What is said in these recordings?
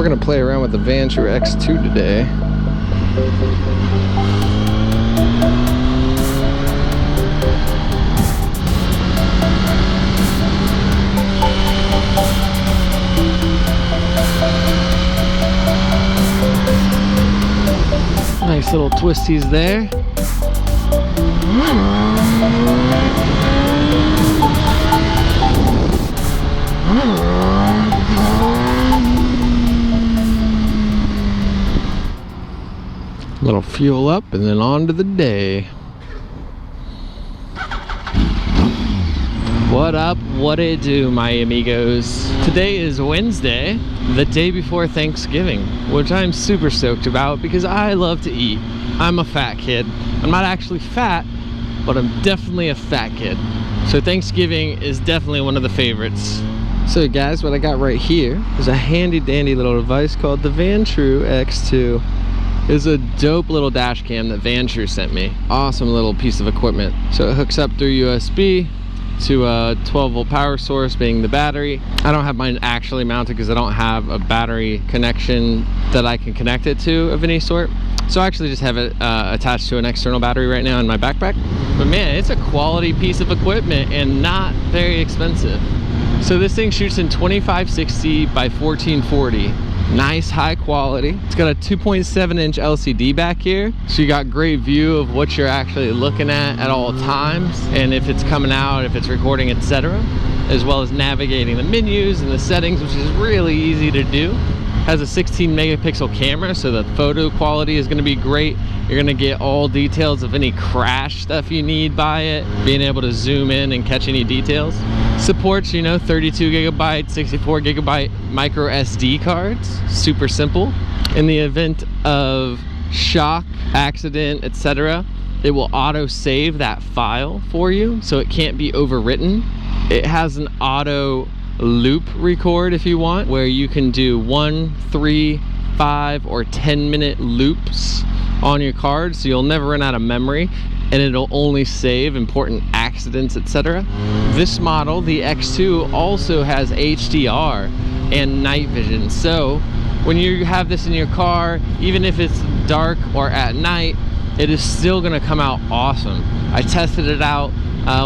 We're gonna play around with the Vantrue X2 today. Nice little twisties there. Little fuel up and then on to the day. What up, what it do, my amigos? Today is Wednesday, the day before Thanksgiving, which I'm super stoked about because I love to eat. I'm a fat kid. I'm not actually fat, but I'm definitely a fat kid. So Thanksgiving is definitely one of the favorites. So guys, what I got right here is a handy dandy little device called the Vantrue X2. It's a dope little dash cam that Vantrue sent me. Awesome little piece of equipment. So it hooks up through USB to a 12-volt power source, being the battery. I don't have mine actually mounted because I don't have a battery connection that I can connect it to of any sort. So I actually just have it attached to an external battery right now in my backpack. But man, it's a quality piece of equipment and not very expensive. So this thing shoots in 2560 by 1440. Nice high quality. It's got a 2.7-inch LCD back here, so you got great view of what you're actually looking at all times, and if it's coming out, if it's recording, etc., as well as navigating the menus and the settings, which is really easy to do. Has a 16 megapixel camera, so the photo quality is going to be great. You're going to get all details of any crash stuff you need by it, being able to zoom in and catch any details. Supports, you know, 32 gigabyte, 64 gigabyte micro SD cards. Super simple. In the event of shock, accident, etc., it will auto save that file for you, so it can't be overwritten. It has an auto loop record if you want, where you can do 1, 3, 5, or 10-minute loops on your card, so you'll never run out of memory, and it'll only save important accidents, etc. This model, the X2, also has HDR and night vision, so when you have this in your car, even if it's dark or at night, it is still going to come out awesome. I tested it out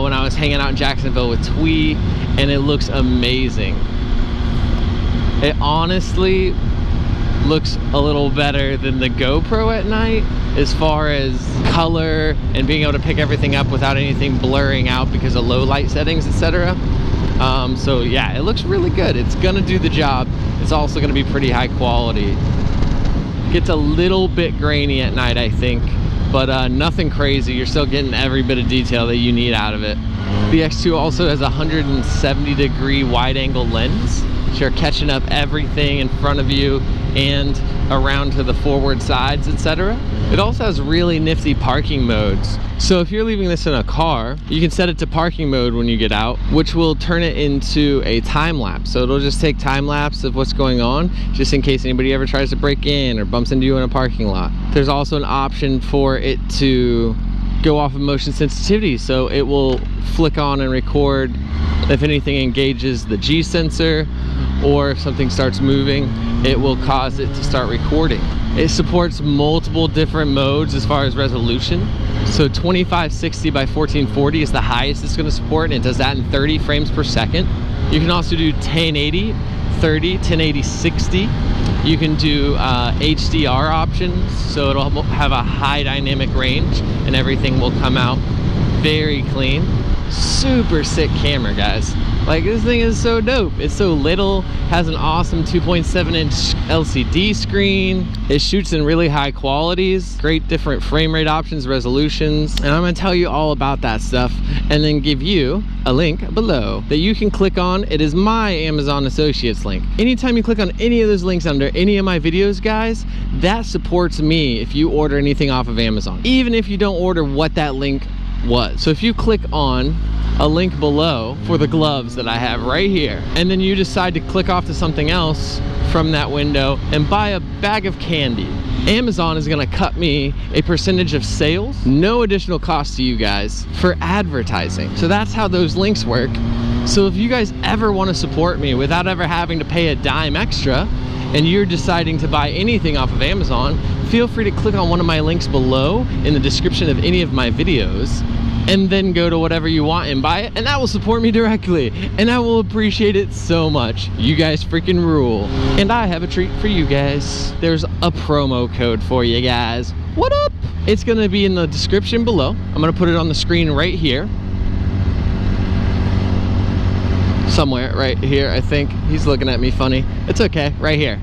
when I was hanging out in Jacksonville with Twee, and it looks amazing. It honestly looks a little better than the GoPro at night as far as color and being able to pick everything up without anything blurring out because of low light settings, etc. So yeah, it looks really good. It's gonna do the job. It's also gonna be pretty high quality. Gets a little bit grainy at night, I think, but nothing crazy. You're still getting every bit of detail that you need out of it. The X2 also has a 170-degree wide-angle lens, so you're catching up everything in front of you and around to the forward sides, etc. It also has really nifty parking modes. So if you're leaving this in a car, you can set it to parking mode when you get out, which will turn it into a time lapse. So it'll just take time lapse of what's going on, just in case anybody ever tries to break in or bumps into you in a parking lot. There's also an option for it to go off of motion sensitivity, so it will flick on and record if anything engages the G sensor, or if something starts moving, it will cause it to start recording. It supports multiple different modes as far as resolution. So 2560 by 1440 is the highest it's going to support, and it does that in 30 frames per second. You can also do 1080, 30, 1080, 60. You can do HDR options, so it'll have a high dynamic range and everything will come out very clean. Super sick camera, guys. Like, this thing is so dope. It's so little, has an awesome 2.7-inch LCD screen. It shoots in really high qualities, great different frame rate options, resolutions, and I'm gonna tell you all about that stuff and then give you a link below that you can click on. It is my Amazon Associates link. Anytime you click on any of those links under any of my videos, guys, that supports me if you order anything off of Amazon, even if you don't order what that link was. So if you click on a link below for the gloves that I have right here, and then you decide to click off to something else from that window and buy a bag of candy, Amazon is going to cut me a percentage of sales, no additional cost to you guys, for advertising. So that's how those links work. So if you guys ever want to support me without ever having to pay a dime extra, and you're deciding to buy anything off of Amazon, feel free to click on one of my links below in the description of any of my videos, and then go to whatever you want and buy it, and that will support me directly, and I will appreciate it so much. You guys freaking rule. And I have a treat for you guys. There's a promo code for you guys. What up? It's gonna be in the description below. I'm gonna put it on the screen right here. Somewhere right here, I think. He's looking at me funny. It's okay, right here.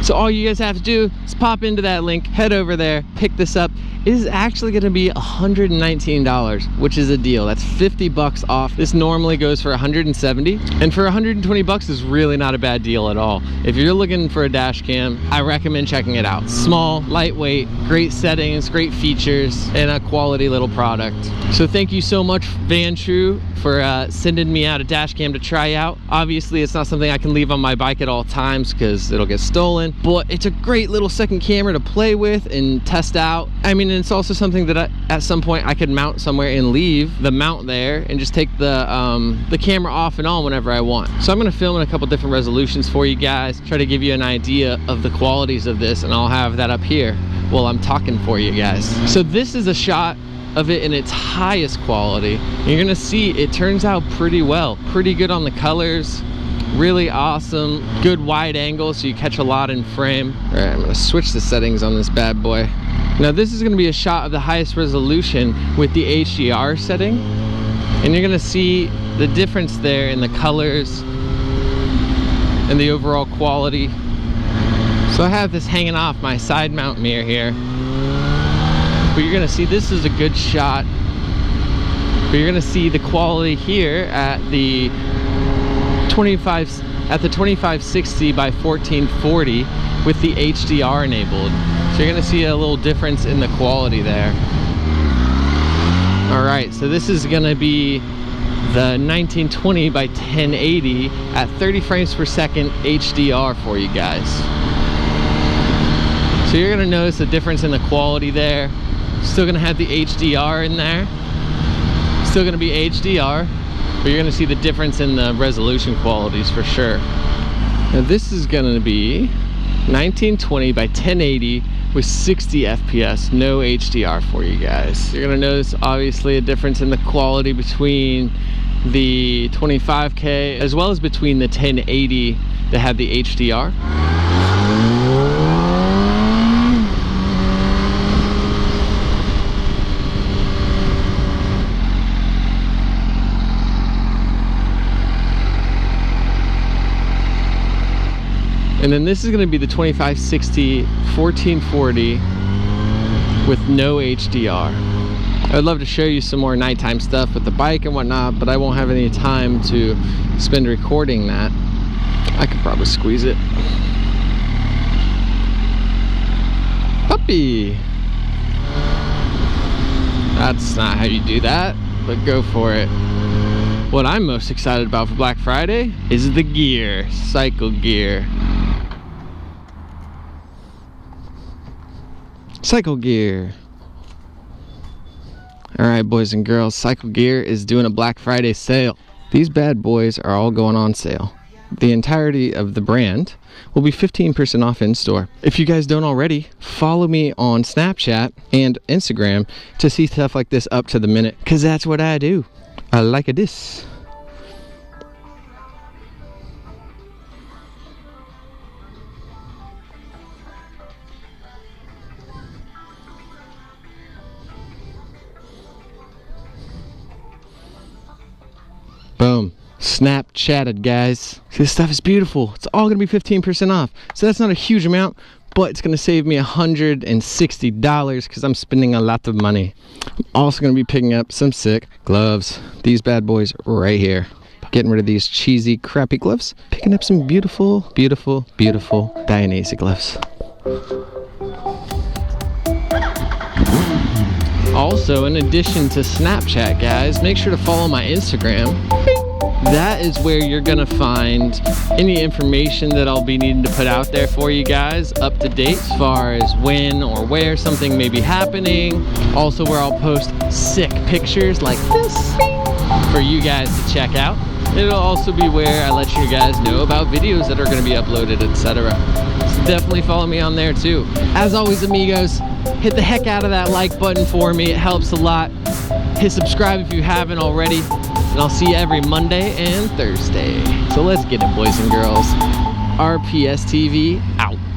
So all you guys have to do is pop into that link, head over there, pick this up. It is actually gonna be $119, which is a deal. That's 50 bucks off. This normally goes for 170, and for 120 bucks is really not a bad deal at all. If you're looking for a dash cam, I recommend checking it out. Small, lightweight, great settings, great features, and a quality little product. So thank you so much, Vantrue, for sending me out a dash cam to try out. Obviously, it's not something I can leave on my bike at all times because it'll get stolen, but it's a great little second camera to play with and test out. I mean, it's also something that at some point I could mount somewhere and leave the mount there and just take the camera off and on whenever I want. So I'm gonna film in a couple different resolutions for you guys, try to give you an idea of the qualities of this, and I'll have that up here while I'm talking for you guys. So this is a shot of it in its highest quality. You're gonna see it turns out pretty well, pretty good on the colors, really awesome, good wide angle so you catch a lot in frame. All right, I'm gonna switch the settings on this bad boy. Now this is gonna be a shot of the highest resolution with the HDR setting, and you're gonna see the difference there in the colors and the overall quality. So I have this hanging off my side mount mirror here, but you're gonna see this is a good shot. But you're gonna see the quality here at the 2560 by 1440 with the HDR enabled. So you're gonna see a little difference in the quality there. All right, so this is gonna be the 1920 by 1080 at 30 frames per second HDR for you guys. So you're gonna notice the difference in the quality there. Still gonna have the HDR in there. Still gonna be HDR, but you're gonna see the difference in the resolution qualities for sure. Now this is gonna be 1920 by 1080 with 60 FPS, no HDR for you guys. You're gonna notice obviously a difference in the quality between the 25K as well as between the 1080 that had the HDR. And then this is going to be the 2560 1440 with no HDR. I'd love to show you some more nighttime stuff with the bike and whatnot, but I won't have any time to spend recording that. I could probably squeeze it. Puppy! That's not how you do that, but go for it. What I'm most excited about for Black Friday is the gear, cycle gear. Cycle gear. All right, boys and girls, Cycle Gear is doing a Black Friday sale. These bad boys are all going on sale. The entirety of the brand will be 15% off in store. If you guys don't already, follow me on Snapchat and Instagram to see stuff like this up to the minute, because that's what I do. I like this. Boom. Snapchatted, guys. This stuff is beautiful. It's all gonna be 15% off. So that's not a huge amount, but it's gonna save me $160 because I'm spending a lot of money. I'm also gonna be picking up some sick gloves. These bad boys right here. Getting rid of these cheesy, crappy gloves. Picking up some beautiful, beautiful, beautiful Dainese gloves. Also, in addition to Snapchat, guys, make sure to follow my Instagram. That is where you're gonna find any information that I'll be needing to put out there for you guys, up to date as far as when or where something may be happening. Also where I'll post sick pictures like this for you guys to check out. It'll also be where I let you guys know about videos that are going to be uploaded, etc. So definitely follow me on there too. As always, amigos, hit the heck out of that like button for me. It helps a lot. Hit subscribe if you haven't already. And I'll see you every Monday and Thursday. So let's get it, boys and girls. RPSTV out.